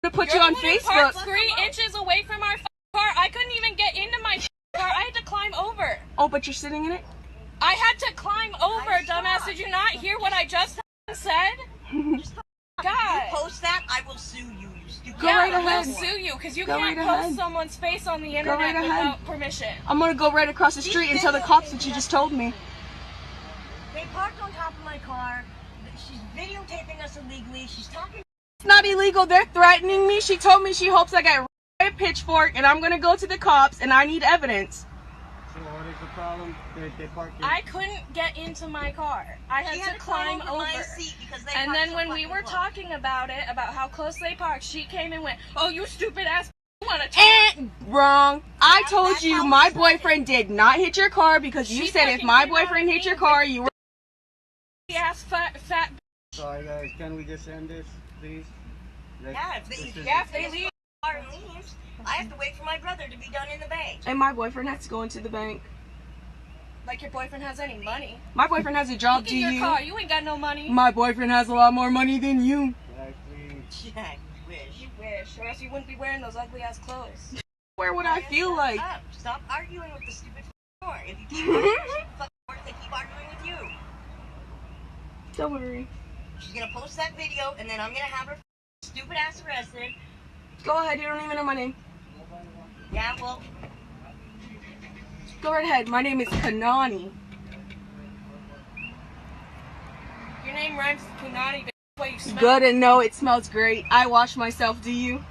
To put you on Facebook. Parked 3 inches away from our car. I couldn't even get into my car. I had to climb over. Oh, but you're sitting in it? I had to climb over, dumbass. Did you not hear what I just said? God. You post that, I will sue you, you stupid. Go right ahead. I will sue you because you can't post someone's face on the internet without permission. I'm gonna go right across the street and tell the cops that you just told me. They parked on top of my car. She's videotaping us illegally. She's talking. It's not illegal. They're threatening me. She told me she hopes I get a pitchfork and I'm gonna go to the cops and I need evidence. So what is the problem? They parked I couldn't get into my car. I had to climb over. And then when we were talking about it, about how close they parked, she came and went, "Oh, you stupid ass, you want to talk?" Wrong. I told you my boyfriend did not hit your car because you said if my boyfriend hit your car, you were ass fat. Sorry guys, can we just end this, please? Yeah, if they leave, I have to wait for my brother to be done in the bank. And my boyfriend has to go into the bank. Like your boyfriend has any money. My boyfriend has a job, Look at your car. You ain't got no money. My boyfriend has a lot more money than you. Jack, you wish. You wish, or else you wouldn't be wearing those ugly ass clothes. Where would I feel like? Stop arguing with the stupid whore. If you keep arguing with the whore, they keep arguing with you. Don't worry. She's gonna post that video, and then I'm gonna have her stupid ass arrested. Go ahead. You don't even know my name. Yeah, well. Go right ahead. My name is Kanani. Your name rhymes with Punani, but that's why you smell. Good and no, it smells great. I wash myself. Do you?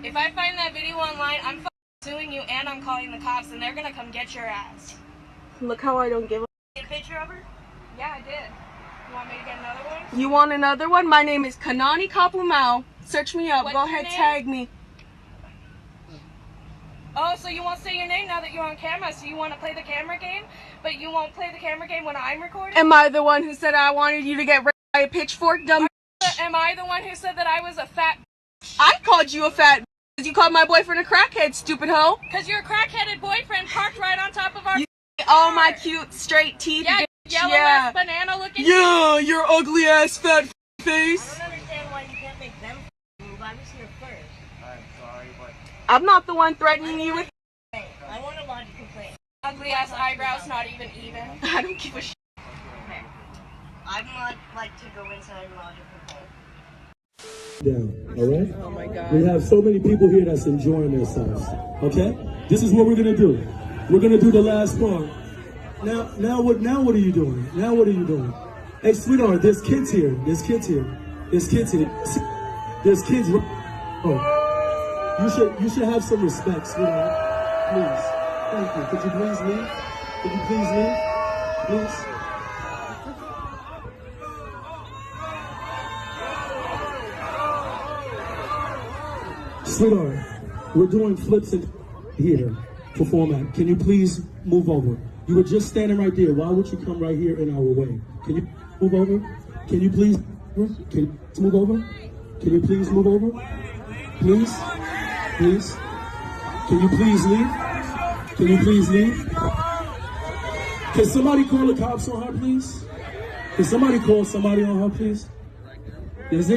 If I find that video online, I'm suing you and I'm calling the cops and they're gonna come get your ass. Look how I don't give a. Get a picture of her? Yeah, I did. You want me to get another one? You want another one? My name is Kanani Kapumau. Search me up. What's Go your ahead, name? tag me. Oh, so you won't say your name now that you're on camera, so you want to play the camera game, but you won't play the camera game when I'm recording? Am I the one who said I wanted you to get raped by a pitchfork, dumb? Am I the one who said that I was a fat? I called you a fat. You called my boyfriend a crackhead, stupid hoe. Because your crackheaded boyfriend parked right on top of our. Oh, my cute straight teeth. Yeah, bitch. yellow Yeah. ass banana looking. Yeah, your ugly ass fat face. I don't understand why you can't make them move. I was here first. I'm sorry, but I'm not the one threatening you with. I want a lodge complaint. Ugly ass eyebrows, not even. I don't give a shit. Okay. I'd like to go inside and lodge a complaint. Down, all right? Oh my God. We have so many people here that's enjoying themselves. Okay? This is what we're gonna do. We're gonna do the last part. Now what are you doing? Now what are you doing? Hey, sweetheart, there's kids here. There's kids here. There's kids here. There's kids. Oh, you should have some respect, sweetheart. Please. Thank you. Could you please leave? Could you please leave? Please. Sweetheart, we're doing flips in here for format. Can you please move over? You were just standing right there. Why would you come right here in our way? Can you move over? Can you please? Can you move over? Can you please move over? Please? Please? Can you please leave? Can you please leave? Can somebody call the cops on her, please? Can somebody call somebody on her, please? Is it?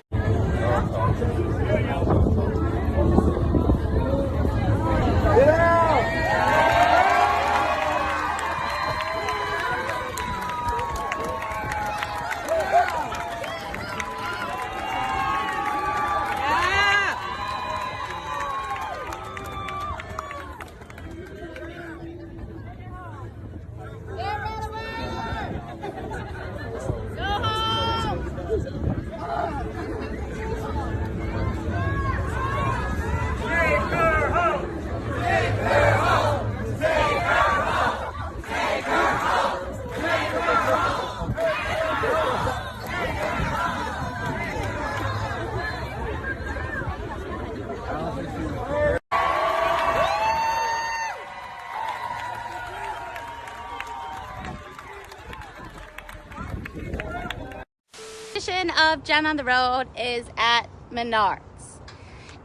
Of Jen on the Road is at Menards,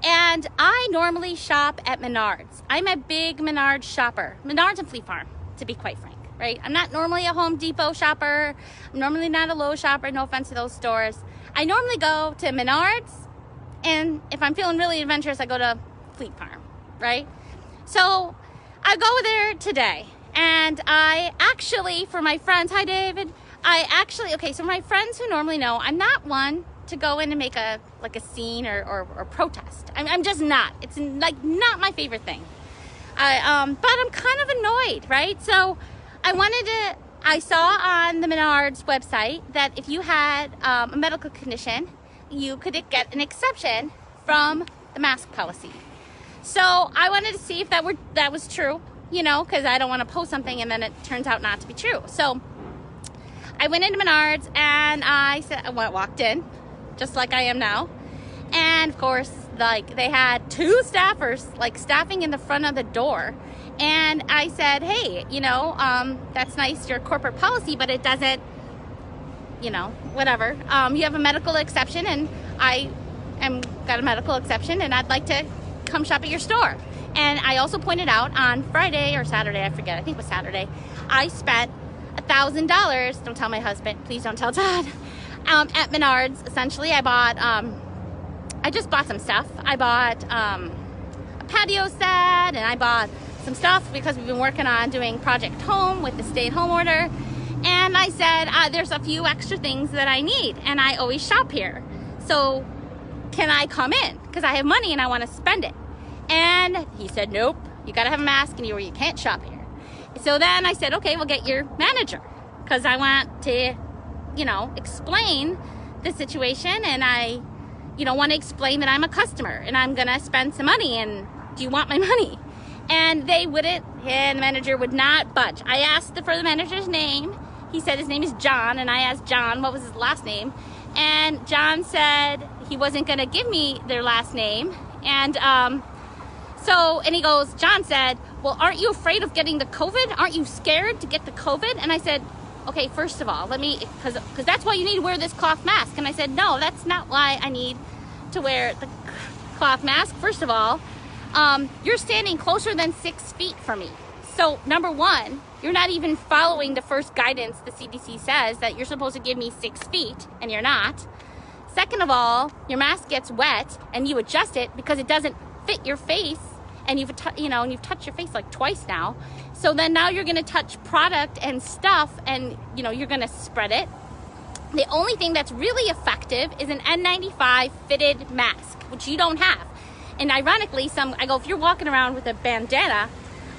and I normally shop at Menards. I'm a big Menards shopper. Menards and Fleet Farm, to be quite frank. right? I'm not normally a Home Depot shopper. I'm normally not a Lowe's shopper. No offense to those stores. I normally go to Menards, and if I'm feeling really adventurous, I go to Fleet Farm, right? So I go there today, and I actually, for my friends, hi David, okay, so my friends who normally know, I'm not one to go in and make a scene or protest. I'm just not. It's like not my favorite thing. But I'm kind of annoyed, right? So I saw on the Menards website that if you had a medical condition, you could get an exception from the mask policy. So I wanted to see if that was true, you know, because I don't want to post something and then it turns out not to be true. So I went into Menards and I walked in, just like I am now. And of course, like, they had 2 staffers like staffing in the front of the door. And I said, hey, you know, that's nice, your corporate policy, but it doesn't, you know, whatever. You have a medical exception, and I got a medical exception, and I'd like to come shop at your store. And I also pointed out on Friday or Saturday, I forget, I think it was Saturday, I spent $1,000, don't tell my husband, please don't tell Todd, at Menards. Essentially, I just bought some stuff. I bought a patio set, and I bought some stuff because we've been working on doing Project Home with the stay-at-home order. And I said, there's a few extra things that I need, and I always shop here. So can I come in? Because I have money and I want to spend it. And he said, nope, you got to have a mask and you can't shop here. So then I said, okay, we'll get your manager, because I want to, you know, explain the situation, and I, you know, want to explain that I'm a customer and I'm going to spend some money, and do you want my money? And they wouldn't, and the manager would not budge. I asked for the manager's name. He said his name is John, and I asked John what was his last name. And John said he wasn't going to give me their last name. And and he goes, John said, well, aren't you afraid of getting the COVID? Aren't you scared to get the COVID? And I said, okay, first of all, because that's why you need to wear this cloth mask. And I said, no, that's not why I need to wear the cloth mask. First of all, you're standing closer than 6 feet from me. So number one, you're not even following the first guidance the CDC says that you're supposed to give me 6 feet, and you're not. Second of all, your mask gets wet and you adjust it because it doesn't fit your face, and you've touched your face like twice now. So then now you're going to touch product and stuff, and you know you're going to spread it. The only thing that's really effective is an N95 fitted mask, which you don't have. And ironically, if you're walking around with a bandana,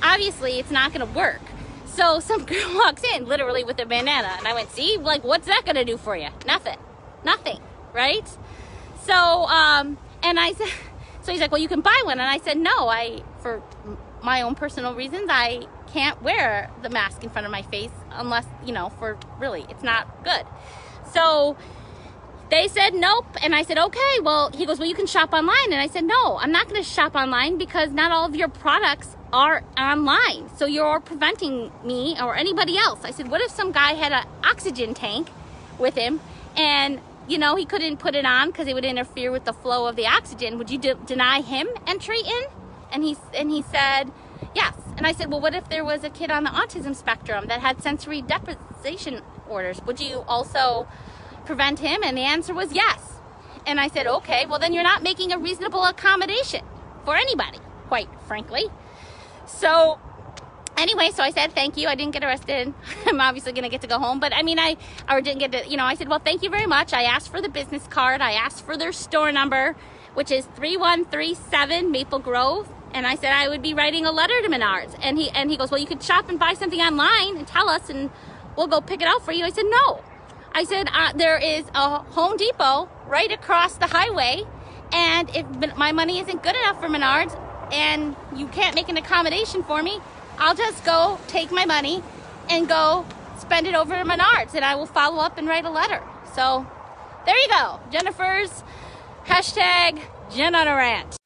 obviously it's not going to work. So some girl walks in literally with a bandana, and I went, see, like, what's that going to do for you? Nothing, right? So, and I said, so he's like, well, you can buy one. And I said, no, for my own personal reasons, I can't wear the mask in front of my face unless, you know, it's not good. So they said nope, and I said okay. Well, he goes, well, you can shop online, and I said no, I'm not going to shop online because not all of your products are online, so you're preventing me or anybody else. I said, what if some guy had an oxygen tank with him, and you know he couldn't put it on because it would interfere with the flow of the oxygen? Would you deny him entry in? And he said yes. And I said, well, what if there was a kid on the autism spectrum that had sensory deprivation orders? Would you also prevent him? And the answer was yes. And I said, okay, well then you're not making a reasonable accommodation for anybody, quite frankly. So anyway, so I said thank you. I didn't get arrested. I'm obviously gonna get to go home, but I mean, I said, well, thank you very much. I asked for the business card. I asked for their store number, which is 3137 Maple Grove. And I said I would be writing a letter to Menards. And he goes, well, you could shop and buy something online and tell us, and we'll go pick it out for you. I said, no. I said, there is a Home Depot right across the highway, and if my money isn't good enough for Menards and you can't make an accommodation for me, I'll just go take my money and go spend it over to Menards, and I will follow up and write a letter. So there you go. Jennifer's #Jen on a rant.